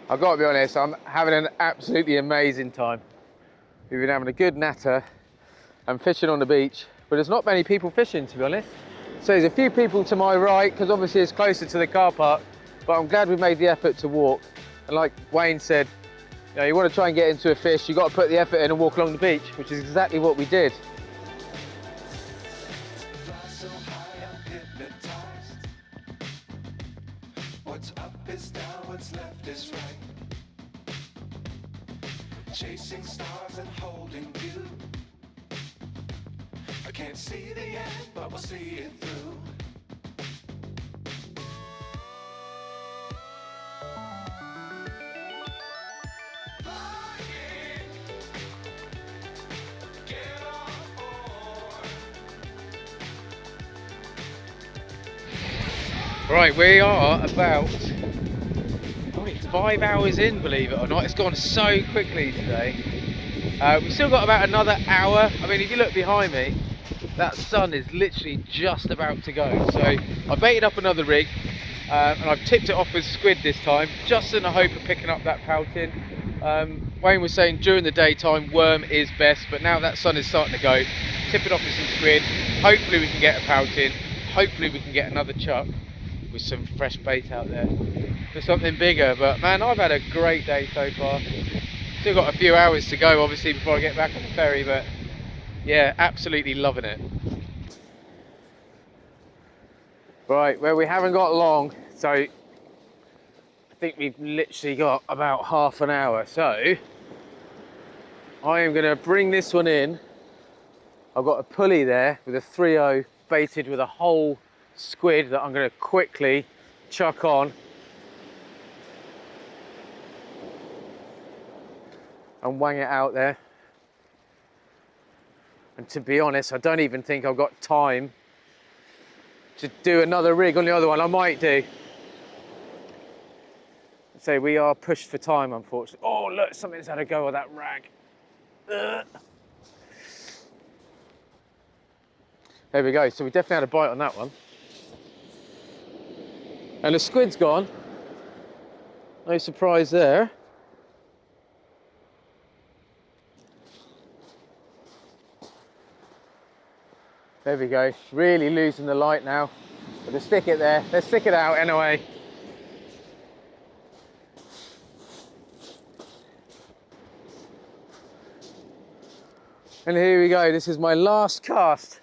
I've got to be honest, I'm having an absolutely amazing time. We've been having a good natter and fishing on the beach, but there's not many people fishing, to be honest. So there's a few people to my right, because obviously it's closer to the car park, but I'm glad we made the effort to walk. And like Wayne said, you know, you want to try and get into a fish, you've got to put the effort in and walk along the beach, which is exactly what we did. Fly so high, I'm hypnotized. What's up is down, what's left is right. Chasing stars and holding you. I can't see the end, but we'll see it through. Right, we are about only 5 hours in, believe it or not. It's gone so quickly today. We've still got about another hour. I mean, if you look behind me, that sun is literally just about to go. So I baited up another rig, and I've tipped it off with squid this time, just in the hope of picking up that pouting. Wayne was saying during the daytime worm is best, but now that sun is starting to go, tip it off with some squid. Hopefully we can get a pouting. Hopefully we can get another chuck with some fresh bait out there for something bigger. But man, I've had a great day so far. Still got a few hours to go obviously before I get back on the ferry, but yeah, absolutely loving it. Right, well, we haven't got long, so I think we've literally got about half an hour. So I am going to bring this one in. I've got a pulley there with a 3.0 baited with a whole squid that I'm going to quickly chuck on and wang it out there. And to be honest, I don't even think I've got time to do another rig on the other one. I might do. So we are pushed for time, unfortunately. Oh look, something's had a go with that rag. Ugh. There we go, so we definitely had a bite on that one. And the squid's gone. No surprise there. There we go, really losing the light now. But let's stick it there, let's stick it out anyway. And here we go, this is my last cast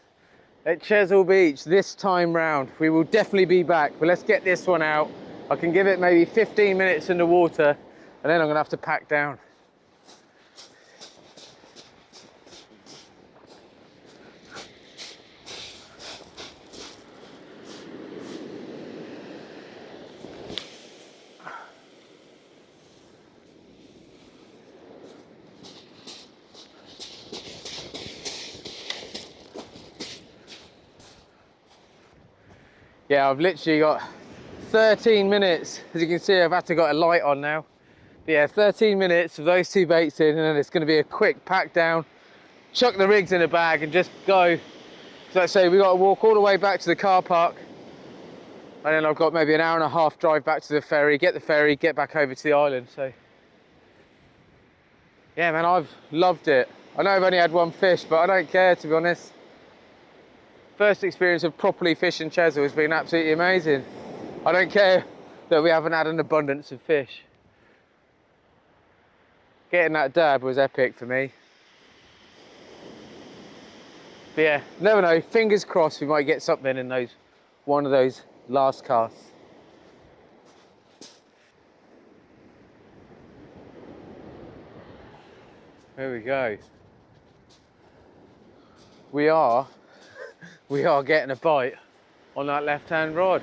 at Chesil Beach this time round. We will definitely be back, but let's get this one out. I can give it maybe 15 minutes in the water, and then I'm gonna have to pack down. Yeah, I've literally got 13 minutes. As you can see, I've had to got a light on now. But yeah, 13 minutes of those 2 baits in, and then it's going to be a quick pack down, chuck the rigs in a bag and just go. So let's say we got to walk all the way back to the car park, and then I've got maybe an hour and a half drive back to the ferry, get back over to the island. So yeah, man, I've loved it. I know I've only had 1 fish, but I don't care, to be honest. First experience of properly fishing Chesil has been absolutely amazing. I don't care that we haven't had an abundance of fish. Getting that dab was epic for me. But yeah, never know, fingers crossed we might get something in one of those last casts. There we go. We are getting a bite on that left-hand rod.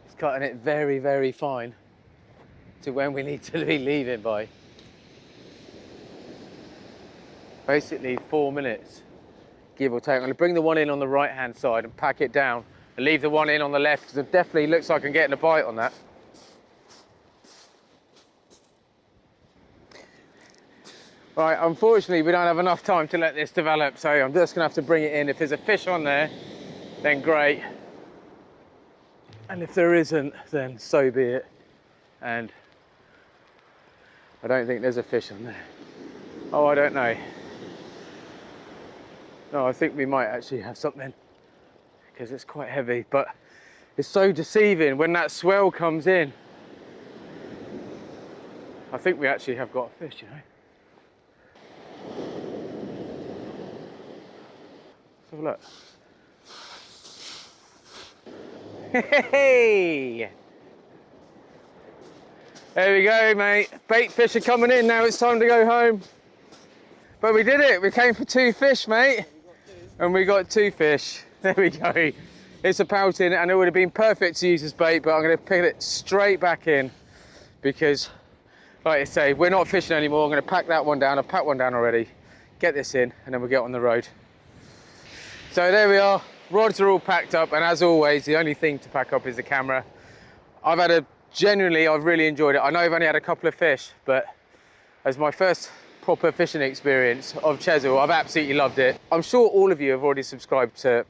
It's cutting it very, very fine to when we need to be leaving by. Basically 4 minutes, give or take. I'm going to bring the one in on the right-hand side and pack it down and leave the one in on the left, because it definitely looks like I'm getting a bite on that. Right, unfortunately we don't have enough time to let this develop, so I'm just going to have to bring it in. If there's a fish on there, then great. And if there isn't, then so be it. And I don't think there's a fish on there. Oh, I don't know. No, I think we might actually have something, because it's quite heavy, but it's so deceiving when that swell comes in. I think we actually have got a fish, you know. Let's have a look. Hey! There we go, mate. Bait fish are coming in now. It's time to go home. But we did it. We came for 2 fish, mate. And we got 2 fish. There we go. It's a pouting, and it would have been perfect to use as bait, but I'm going to put it straight back in because, like I say, we're not fishing anymore. I'm going to pack that one down. I've packed one down already. Get this in, and then we'll get on the road. So there we are. Rods are all packed up, and as always, the only thing to pack up is the camera. Genuinely, I've really enjoyed it. I know I've only had a couple of fish, but as my first proper fishing experience of Chesil, I've absolutely loved it. I'm sure all of you have already subscribed to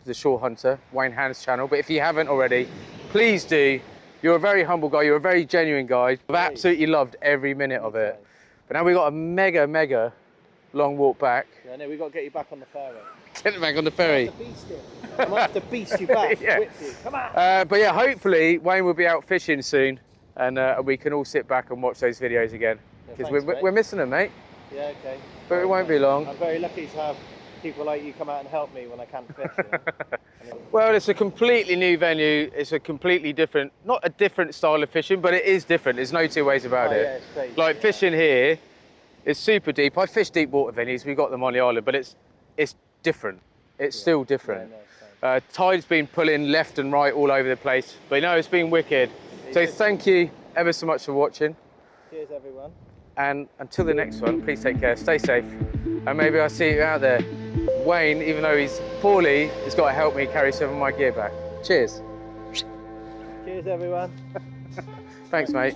the Shore Hunter, Wayne Hand's channel, but if you haven't already, please do. You're a very humble guy, you're a very genuine guy. I've absolutely loved every minute of it. But now we've got a mega long walk back. Yeah, no, we've got to get you back on the ferry. Get it back on the ferry. I might have to beast you back. Yeah. Whip you. Come on. But yeah, hopefully Wayne will be out fishing soon, and we can all sit back and watch those videos again, because we're missing them, mate. Yeah, okay. But it won't be long. I'm very lucky to have people like you come out and help me when I can't fish. You know? Well, it's a completely new venue. It's a completely different, not a different style of fishing, but it is different. There's no 2 ways about it. Yeah, it's crazy, like fishing here is super deep. I fish deep water venues. We got them on the island, but it's different. It's still different. Yeah, no, tide's been pulling left and right all over the place, but no, it's been wicked. So thank you ever so much for watching. Cheers, everyone. And until the next one, please take care, stay safe, and maybe I'll see you out there. Wayne, even though he's poorly, has got to help me carry some of my gear back. Cheers. Cheers, everyone. Thanks, mate.